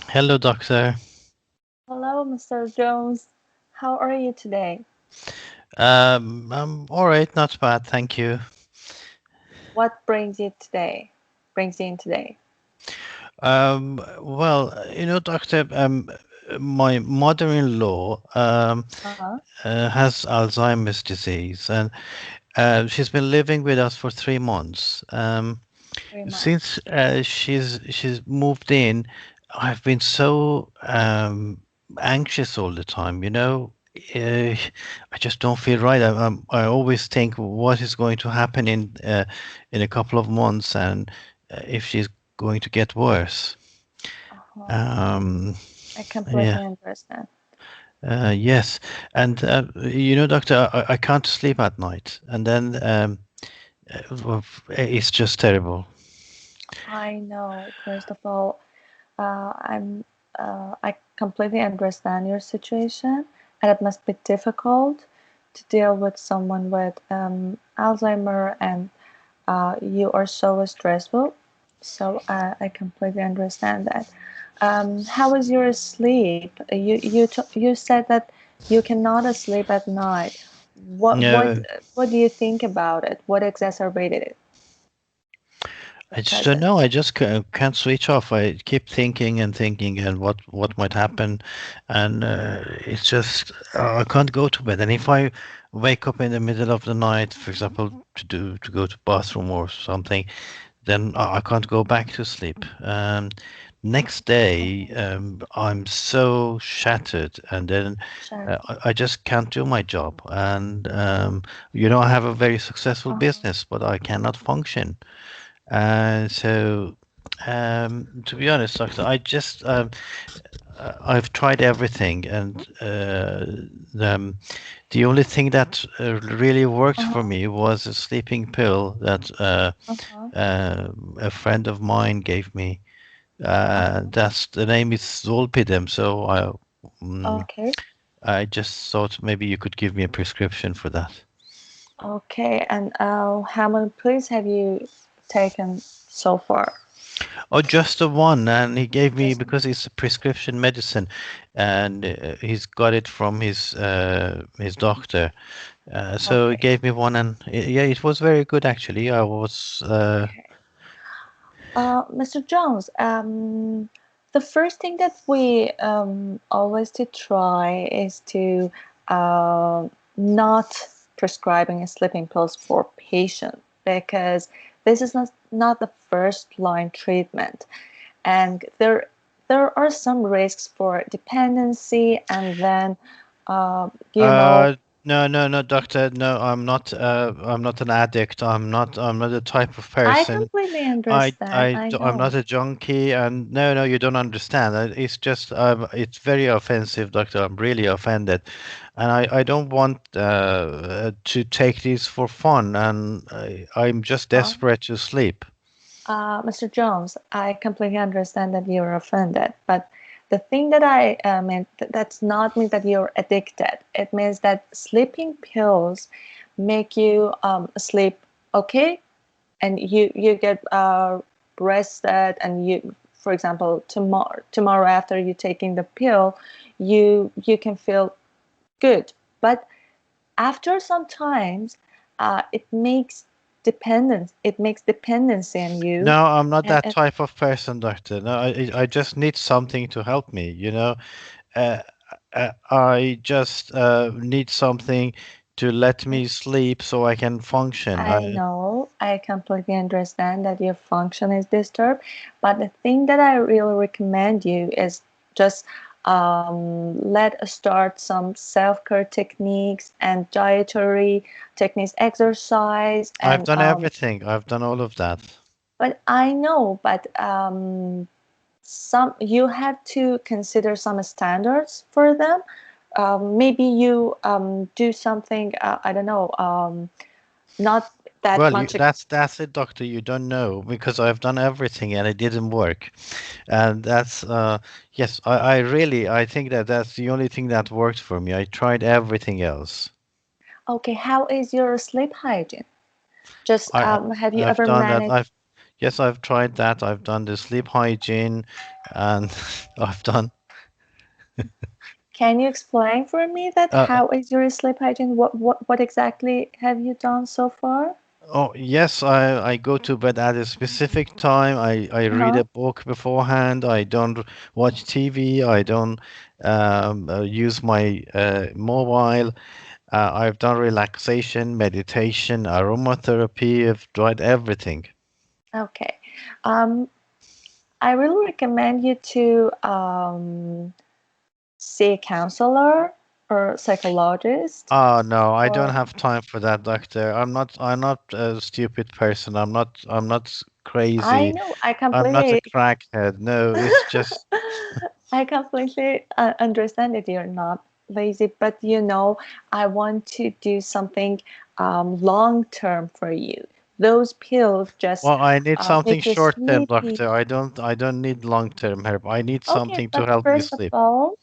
Hello, doctor. Hello, Mr. Jones. How are you today? I'm all right, not bad, thank you. What brings you today? Brings you in today? Doctor, my mother-in-law Uh-huh. has Alzheimer's disease, and she's been living with us for 3 months. 3 months. Since she's moved in, I've been so anxious all the time. I just don't feel right. I always think what is going to happen in a couple of months, and if she's going to get worse. Uh-huh. Um, I yeah, completely understand. yes, and doctor, I can't sleep at night, and then it's just terrible. I know. First of all, I completely understand your situation, and it must be difficult to deal with someone with Alzheimer, and you are so stressful. So I completely understand that. How is your sleep? You said that you cannot sleep at night. What what No, what do you think about it? What exacerbated it? I just Cause don't know. I just can't switch off. I keep thinking and thinking and what might happen, and it's just I can't go to bed. And if I wake up in the middle of the night, for example, to go to bathroom or something, then I can't go back to sleep. Next day, I'm so shattered, and then sure. I just can't do my job. And I have a very successful Uh-huh. business, but I cannot function. To be honest, doctor, I've tried everything, and the only thing that really worked for Uh-huh. me was a sleeping pill that Uh-huh. a friend of mine gave me. Uh-huh. That's the name is Zolpidem. So mm, Okay. I just thought maybe you could give me a prescription for that. Okay. And how many pills have you taken so far? Oh, just the one, and he gave me Just because it's a prescription medicine, and he's got it from his doctor. So he okay. gave me one, and yeah, it was very good actually. I was Okay. Mr. Jones, the first thing that we always to try is to not prescribing sleeping pills for patient because this is not the first line treatment, and there are some risks for dependency, and then uh, you know Uh, no, no, no, doctor. No, I'm not an addict. I'm not the type of I person. completely understand. I I'm not know. a junkie. And no, no, you don't understand. It's just, it's very offensive, doctor. I'm really offended, and I don't want to take this for fun. And I'm just Uh, desperate to sleep. Mr. Jones, I completely understand that you're offended, but the thing that I meant that's not mean that you're addicted. It means that sleeping pills make you sleep okay, and you get rested, and you, for example, tomorrow after you taking the pill, you can feel good. But after some times, it makes dependency on you, No, I'm not that and type of person, doctor. No, I just need something to help me. Uh, I just need something to let me sleep so I can function. I know, I completely understand that your function is disturbed, but the thing that I really recommend you is just let us start some self-care techniques and dietary techniques, exercise, I've and done everything. I've done all of that. but I know, but some you have to consider some standards for them. Maybe you do something, I don't know, not that Well, much. that's it, doctor. You don't know because I've done everything and it didn't work. And that's yes, I really I think that that's the only thing that worked for me. I tried everything else. Okay, how is your sleep hygiene? Just I have you I've ever done that. managed? Yes, I've tried that. I've done the sleep hygiene, and I've done. Can you explain for me that Uh, how is your sleep hygiene? What exactly have you done so far? oh, yes, I go to bed at a specific time. I read Uh-huh. a book beforehand. I don't watch TV. I don't use my mobile. I've done relaxation, meditation, aromatherapy. I've tried everything. Okay. Um, I really recommend you to see a counselor or psychologist. Oh no, I don't Or have time for that, doctor. I'm not a stupid person. I'm not I crazy. know I I'm not a completely crackhead. No, it's just I completely understand that you're not lazy, but I want to do something long term for you. Those pills just well, I need something make you short term, sleepy. doctor. I don't need long term help. I need Okay, something to but help me sleep.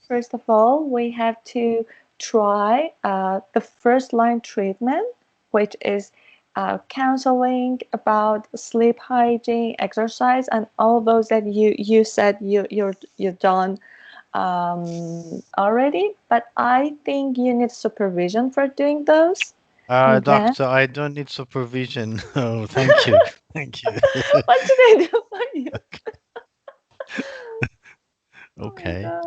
first of all, we have to try the first line treatment, which is counseling about sleep hygiene, exercise, and all those that you said you're done already. But I think you need supervision for doing those, and then Doctor, I don't need supervision. Oh, thank you. Thank you. what should I do for you? Oh my Okay. god.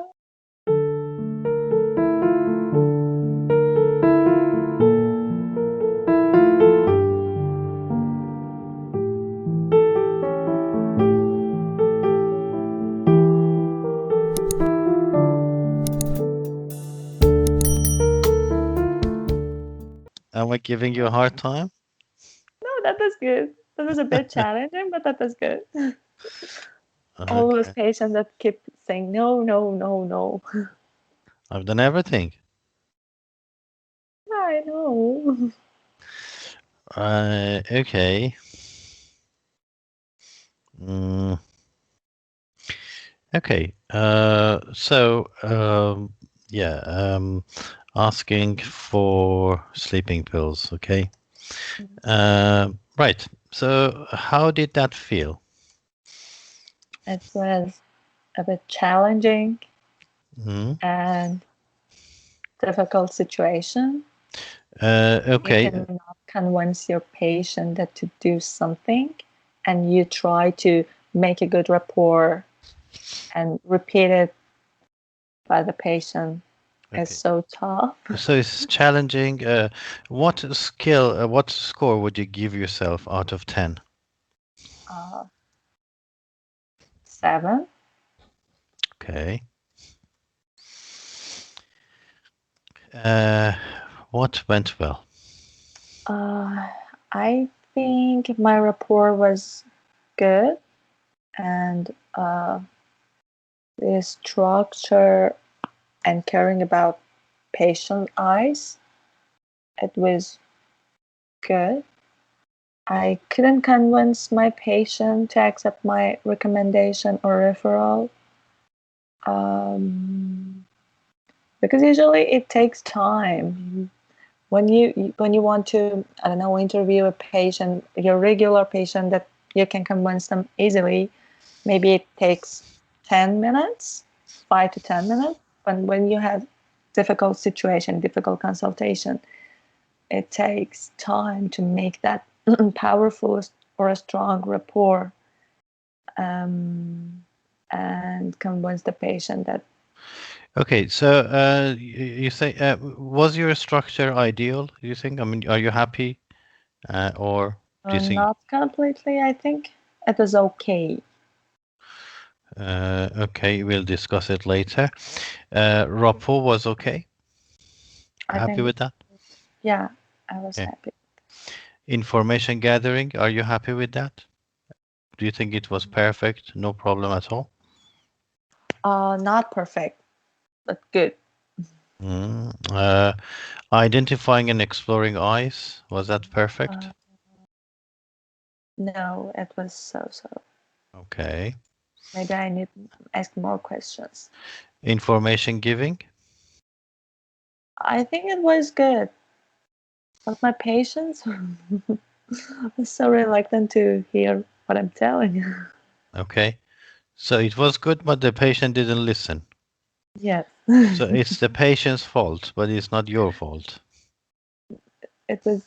Am I giving you a hard time? No, that was good. That was a bit challenging, but that was good. All those Okay. patients that keep saying no, no, no, no. I've done everything. I know. Okay. Mm, okay. Yeah, asking for sleeping pills. Okay. Right. So, how did that feel? It was a bit challenging Mm, and difficult situation. You okay. cannot convince your patient that to do something, and you try to make a good rapport and repeat it by the patient is Okay. so tough. So it's challenging. What score would you give yourself out of 10? Uh, 7. Okay. Uh, what went well? Uh, I think my rapport was good, and the structure and caring about patient eyes, it was good. I couldn't convince my patient to accept my recommendation or referral, um, because usually it takes time. When you want to, I don't know, interview a patient, your regular patient that you can convince them easily, maybe it takes 10 minutes, 5 to 10 minutes. But when you have difficult situation, difficult consultation, it takes time to make that powerful or a strong rapport, um, and convince the patient that Okay, so you say, was your structure ideal, do you think? I mean, are you happy? Or do you think, not completely, I think it was okay. okay, we'll discuss it later. Rapport was okay? I Happy think, with that? yeah, I was Okay. happy. Information gathering, are you happy with that? Do you think it was perfect? No problem at all? Not perfect, but good. Mm. Identifying and exploring eyes, was that Uh, perfect? no, it was so so. Okay. Maybe I need to ask more questions. Information giving? I think it was good, but my patients was so reluctant to hear. what I'm telling you. Okay. So it was good, but the patient didn't listen. Yes. So it's the patient's fault, but it's not your fault. It was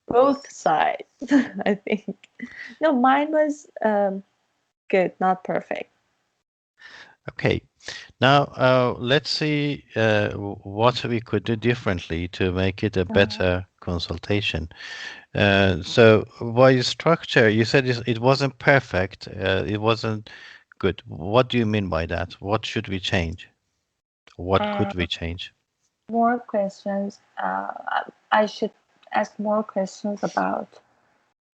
both sides, I think. No, mine was good, not perfect. Okay. Now, let's see what we could do differently to make it a Uh, better consultation. So by structure, you said it wasn't perfect. It wasn't good. What do you mean by that? What should we change? What uh, could we change? more questions. I should ask more questions about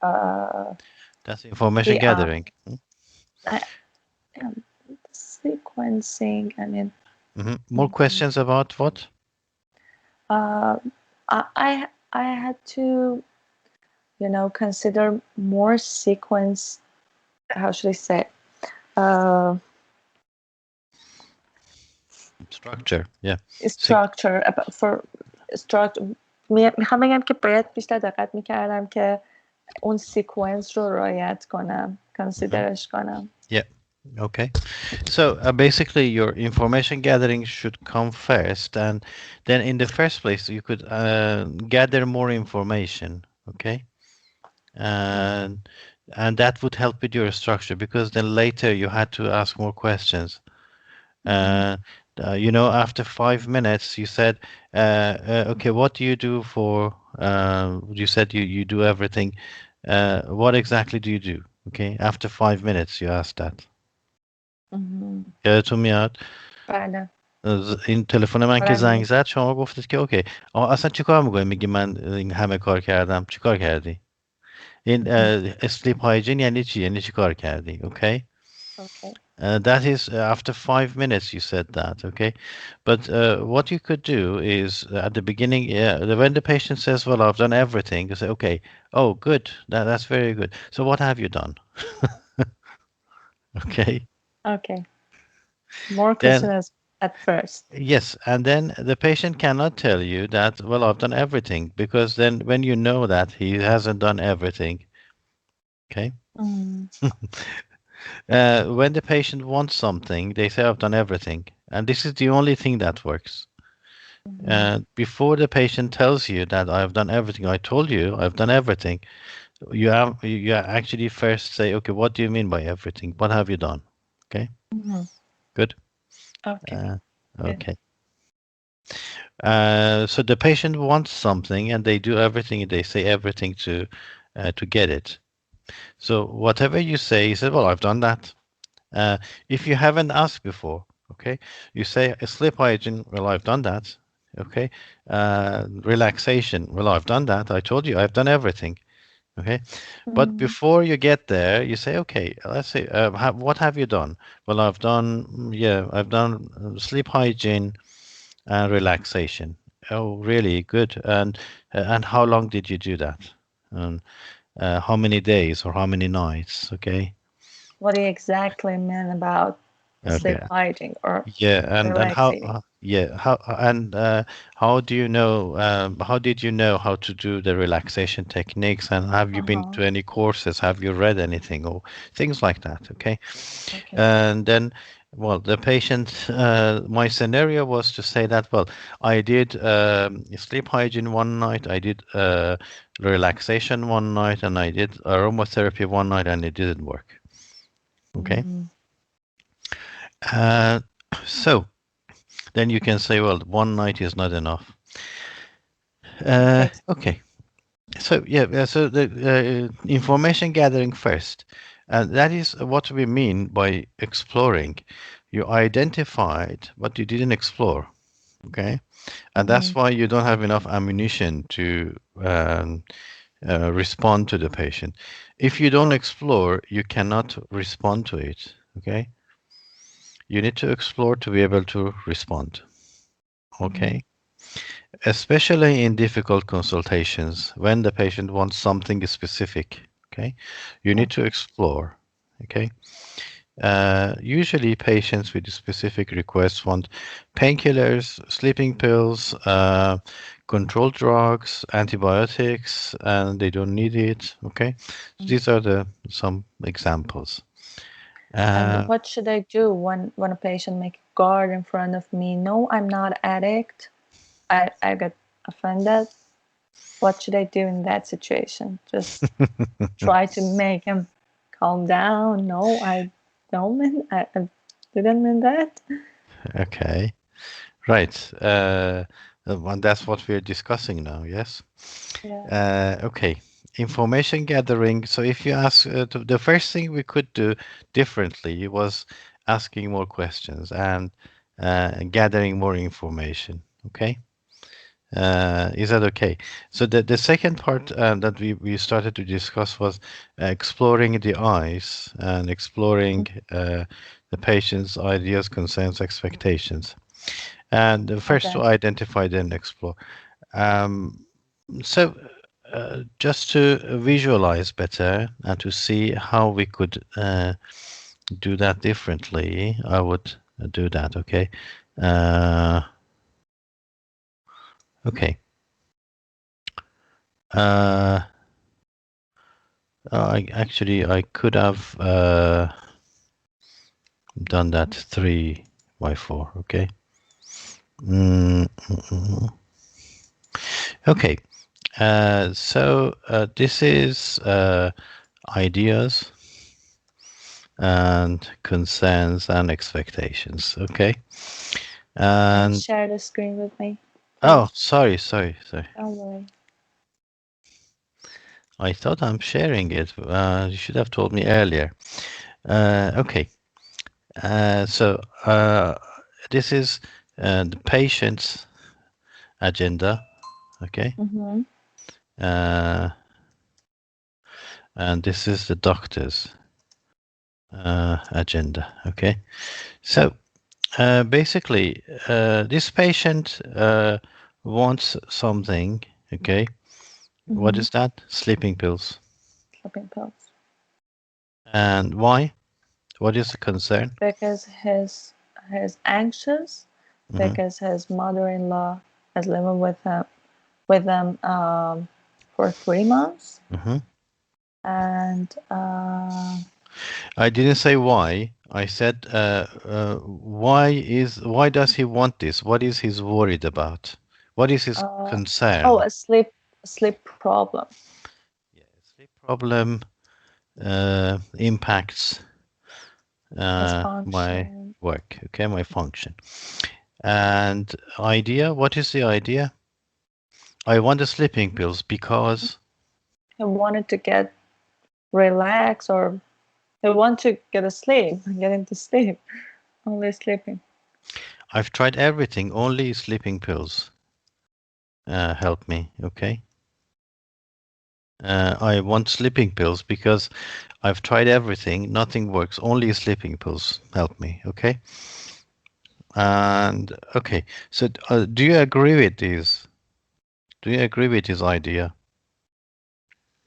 uh, That's information the gathering. I, sequencing. I mean, More questions about what? uh, I had to, consider more sequence. How should I say? Uh, Structure. Yeah. structure for structure. میخوام بگم که باید بیشتر دقت میکردم که اون سیکونس رو رعایت کنم کنسیدرش کنم. Yeah. Okay. So basically, your information gathering should come first, and then in the first place, you could gather more information. Okay. And that would help with your structure because then later you had to ask more questions. Uh, after 5 minutes, you said, okay, what do you do for, you said you do everything. What exactly do you do? Okay, after 5 minutes, you asked that. یادتون میاد بله. این تلفن من که زنگ آره. زد شما گفتید که اوکی اصلا چیکار میکنی میگی من این همه کار کردم چیکار کردی این sleep hygiene یعنی چی یعنی چیکار کردی okay Okay. That is after 5 minutes you said that, okay? But what you could do is at the beginning, when the patient says, well, I've done everything, you say, okay, oh, good, that's very good. So what have you done? Okay. Okay. More Then, questions at first. yes, and then the patient cannot tell you that, well, I've done everything, because then when you know that he hasn't done everything, okay? When the patient wants something, they say, I've done everything. And this is the only thing that works. Before the patient tells you that I've done everything, I told you I've done everything, you actually first say, okay, what do you mean by everything? What have you done? Okay, good. Okay. Uh, Good. okay. So the patient wants something and they do everything, they say everything to get it. So whatever you say, you say, well, I've done that. If you haven't asked before, okay, you say sleep hygiene, well, I've done that. Okay, relaxation, well, I've done that. I told you I've done everything. Okay, but before you get there, you say, okay, let's say, what have you done? Well, I've done, yeah, I've done sleep hygiene and relaxation. Oh, really good. And how long did you do that? And how many days or how many nights? Okay. What do you exactly mean about sleep Okay. hygiene or Yeah, and how relaxing? yeah how do you know how did you know how to do the relaxation techniques and have you been Uh-huh. to any courses? Have you read anything or things like that? Okay, Okay. and then well the patient my scenario was to say that well I did sleep hygiene one night, I did relaxation one night, and I did aromatherapy one night, and it didn't work. Okay, uh, so. Then you can say, well, one night is not enough. Okay. Okay. So so the information gathering first, and that is what we mean by exploring. You identified, but you didn't explore. Okay, and that's why you don't have enough ammunition to respond to the patient. If you don't explore, you cannot respond to it. Okay, you need to explore to be able to respond. Okay. Especially in difficult consultations, when the patient wants something specific, okay, you need to Okay. explore, okay. Usually, patients with specific requests want painkillers, sleeping pills, controlled drugs, antibiotics, and they don't need it. Okay, so these are the some examples. And Uh, what should I do when a patient make a guard in front of me? No, I'm not addict. I got offended. What should I do in that situation? Just try to make him calm down. No, I don't mean I didn't mean that. okay, right. And that's what we're discussing now. Yes. Yeah. Okay, information gathering. So if you ask, the first thing we could do differently was asking more questions and gathering more information. Okay, is that okay? So the second part that we started to discuss was exploring the eyes and exploring the patient's ideas, concerns, expectations. And the first Okay. to identify, then explore. Um, so, just to visualize better and to see how we could do that differently, I would do that. Okay. Uh, okay. Uh, I could have done that 3 by 4. Okay. Mm, mm, mm. Okay. So this is ideas and concerns and expectations. Okay. Can you And share the screen with me, oh, please? sorry. Don't worry. I thought I'm sharing it. You should have told me earlier. Okay. So this is the patient's agenda. Okay. Mm-hmm. Uh, and this is the doctor's agenda. Okay. So basically, this patient wants something. Okay. What Mm-hmm. is that? Sleeping pills. Sleeping pills. And why? What is the concern? Because he's anxious, Hmm. because his mother-in-law is living with them for 3 months, Hmm. and I didn't say why. I said why does he want this? What is he worried about? What is his uh, oh, concern? a sleep problem, Yeah, sleep problem impacts his my function. work. Okay, my function. And idea. What is the idea? I want the sleeping pills because He wanted to get relaxed, or he want to get asleep, get into sleep, only sleeping. I've tried everything. Only sleeping pills help me. Okay. I want sleeping pills because I've tried everything. Nothing works. Only sleeping pills help me. Okay. And okay. So do you agree with these? Do you agree with this idea?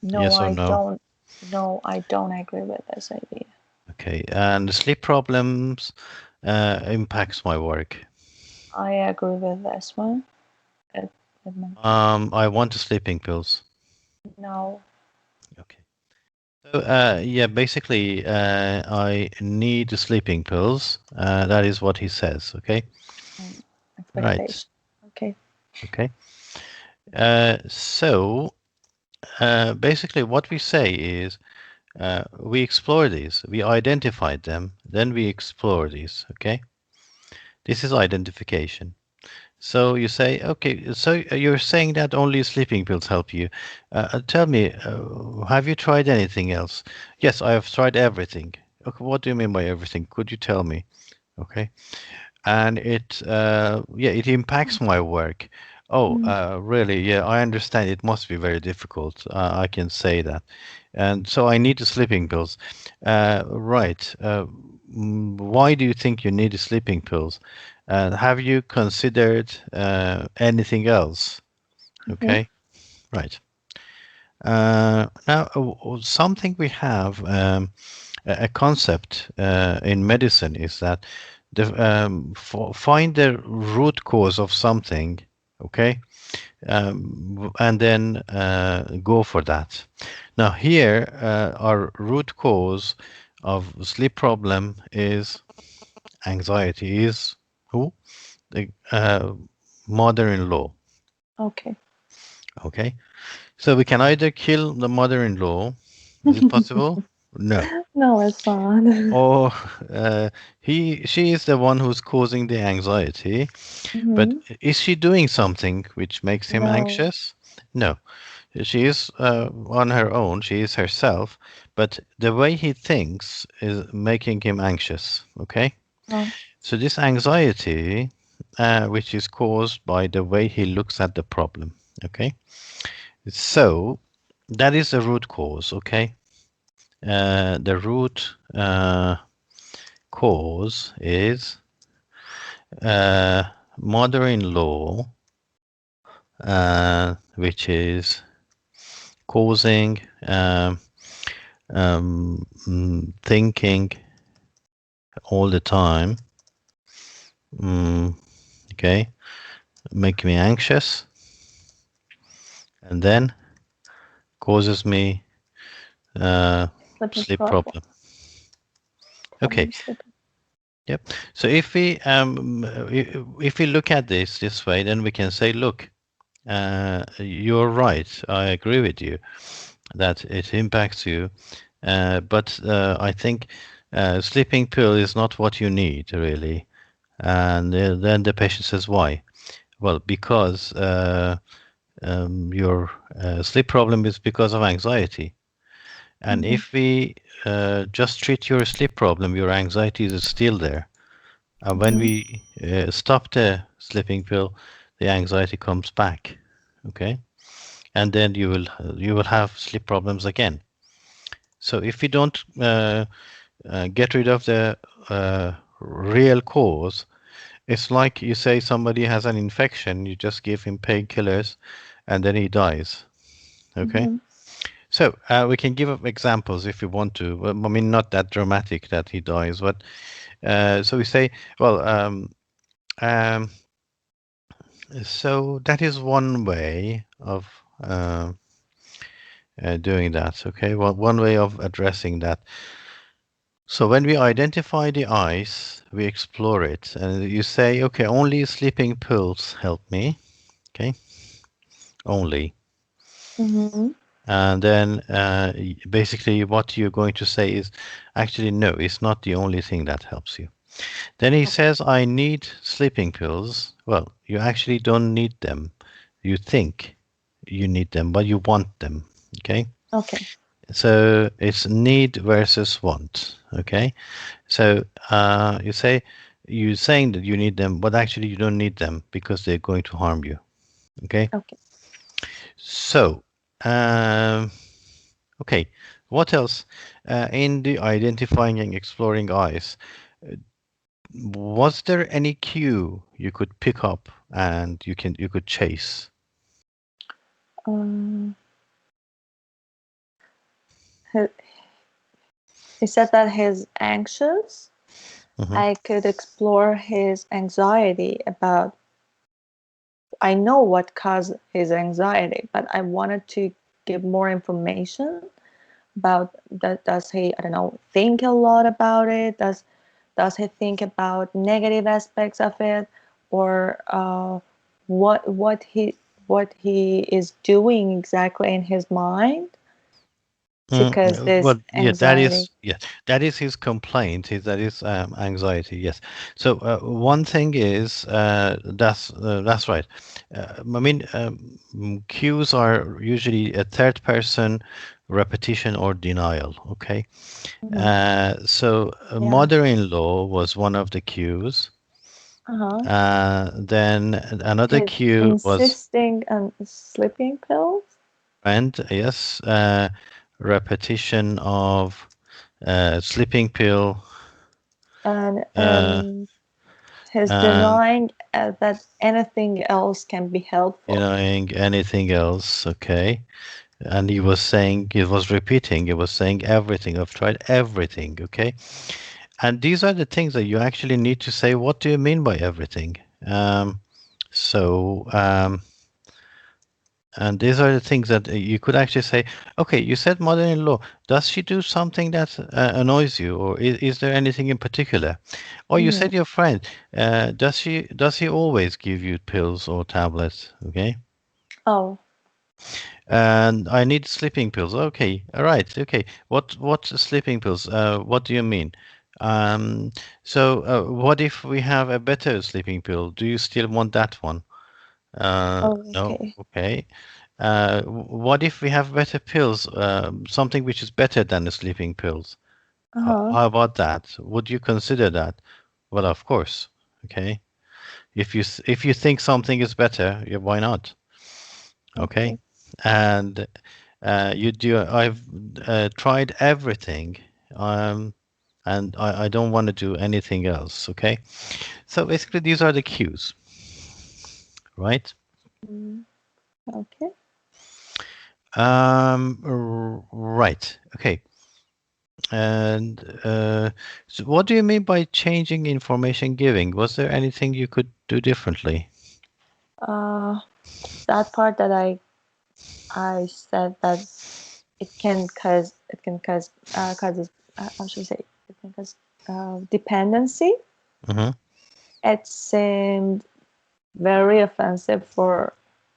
No, Yes or I no? don't. No, I don't agree with this idea. Okay. And sleep problems impacts my work. I agree with this one. It, it might- I want the sleeping pills. no. Okay. So yeah, basically, I need the sleeping pills. That is what he says. Okay. Mm, Right. expectation. Okay. Okay. So basically, what we say is we explore these, we identified them, then we explore these. Okay. This is identification. So you say, okay, so you're saying that only sleeping pills help you. Tell me, have you tried anything else? Yes, I have tried everything. Okay, what do you mean by everything? Could you tell me? Okay. And yeah, it impacts my work. Oh, Mm, really? Yeah, I understand. It must be very difficult. I can say that. And so I need the sleeping pills. Right. Why do you think you need the sleeping pills? Have you considered anything else? mhm. Okay, right. Now, something we have. a concept in medicine is that find the root cause of something, okay, and then go for that. Now here, our root cause of sleep problem is anxiety. Is who? The mother-in-law. Okay. Okay, so we can either kill the mother-in-law. Is it possible? No. No, it's not. Or she is the one who's causing the anxiety, but Hmm. is she doing something which makes him No. anxious? No, she is on her own, she is herself, but the way he thinks is making him anxious. Okay, Oh. so this anxiety, which is caused by the way he looks at the problem. Okay, so that is the root cause. Okay, the root cause is uh, mother-in-law, which is causing thinking all the time. Mm, okay, make me anxious, and then causes me Sleeping sleep problem. problem. Okay, Problem sleeping. yep. So if we look at this way, then we can say, look, you're right. I agree with you that it impacts you, but I think sleeping pill is not what you need really. And then the patient says, why? Well, because your sleep problem is because of anxiety. And Hmm. if we just treat your sleep problem, your anxiety is still there. And when Hmm. we stop the sleeping pill, the anxiety comes back. Okay, and then you will have sleep problems again. So if we don't get rid of the real cause, it's like you say somebody has an infection, you just give him painkillers, and then he dies. Okay. Hmm. So we can give up examples if you want to. I mean, not that dramatic that he dies, but so we say, well, um, so that is one way of uh, doing that. Okay, well, one way of addressing that. So when we identify the eyes, we explore it, and you say, okay, only sleeping pills help me. Okay, only. Hmm. And then basically what you're going to say is, actually, no, it's not the only thing that helps you. Then he Okay. says, I need sleeping pills. Well, you actually don't need them. You think you need them, but you want them. Okay. Okay. So it's need versus want. Okay. So you say, you're saying that you need them, but actually you don't need them because they're going to harm you. Okay. Okay. So, um, okay, what else? In the identifying and exploring eyes, was there any cue you could pick up and you could chase? Um, he, he said that he's anxious. Hmm. I could explore his anxiety about. I know what caused his anxiety, but I wanted to give more information about that. Does he, I don't know, think a lot about it? Does he think about negative aspects of it, or what he is doing exactly in his mind to cause this Well, yeah, anxiety? that is his complaint. That is anxiety. Yes. So one thing is that's right. I mean, cues are usually a third person repetition or denial. Okay. Hmm. So Yeah. mother-in-law was one of the cues. Uh-huh. Then another He's cue was insisting on sleeping pills, friend. Yes. Repetition of sleeping pill. and Uh, he's and denying that anything else can be helpful. denying anything else. Okay. And he was saying, he was repeating, he was saying everything. I've tried everything. Okay. And these are the things that you actually need to say. What do you mean by everything? Um, so, and these are the things that you could actually say, okay, you said mother-in-law. Does she do something that annoys you, or is there anything in particular? Or you Mm. said your friend, does he always give you pills or tablets? Okay. Oh, And I need sleeping pills. Okay, all right. Okay, what sleeping pills? What do you mean? Um, so what if we have a better sleeping pill? Do you still want that one? oh, No. okay. Okay. What if we have better pills? Something which is better than the sleeping pills. Uh-huh. How about that? Would you consider that? Well, of course. Okay. If you think something is better, yeah, why not? Okay. Okay. And you do. I've tried everything, um, and I don't want to do anything else. Okay. So basically, these are the cues, right? Mm. Okay. Right. Okay. And so what do you mean by changing information giving? Was there anything you could do differently? Uh, that part that I said that it can causes how should I say, it can cause dependency. Mm-hmm. It seemed very offensive for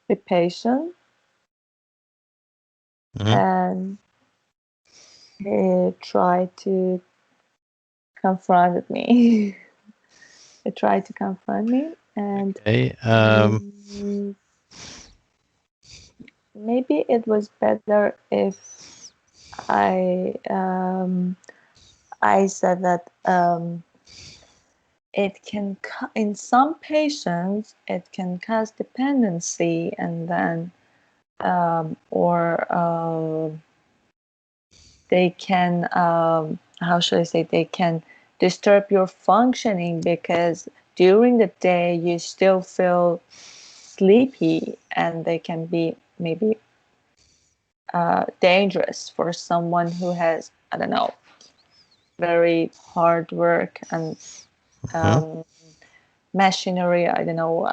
the patient, Mm-hmm. and he tried to confront me. He tried to confront me, and Okay. mm, maybe it was better if I said that in some patients it can cause dependency, and then or they can how should I say, they can disturb your functioning because during the day you still feel sleepy, and they can be maybe dangerous for someone who has, I don't know, very hard work and Mm-hmm. um, machinery, I don't know,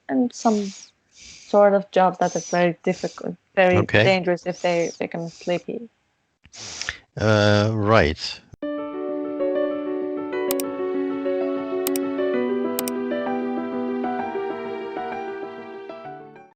and some sort of job that is very difficult, very Okay. dangerous if they become sleepy. Right.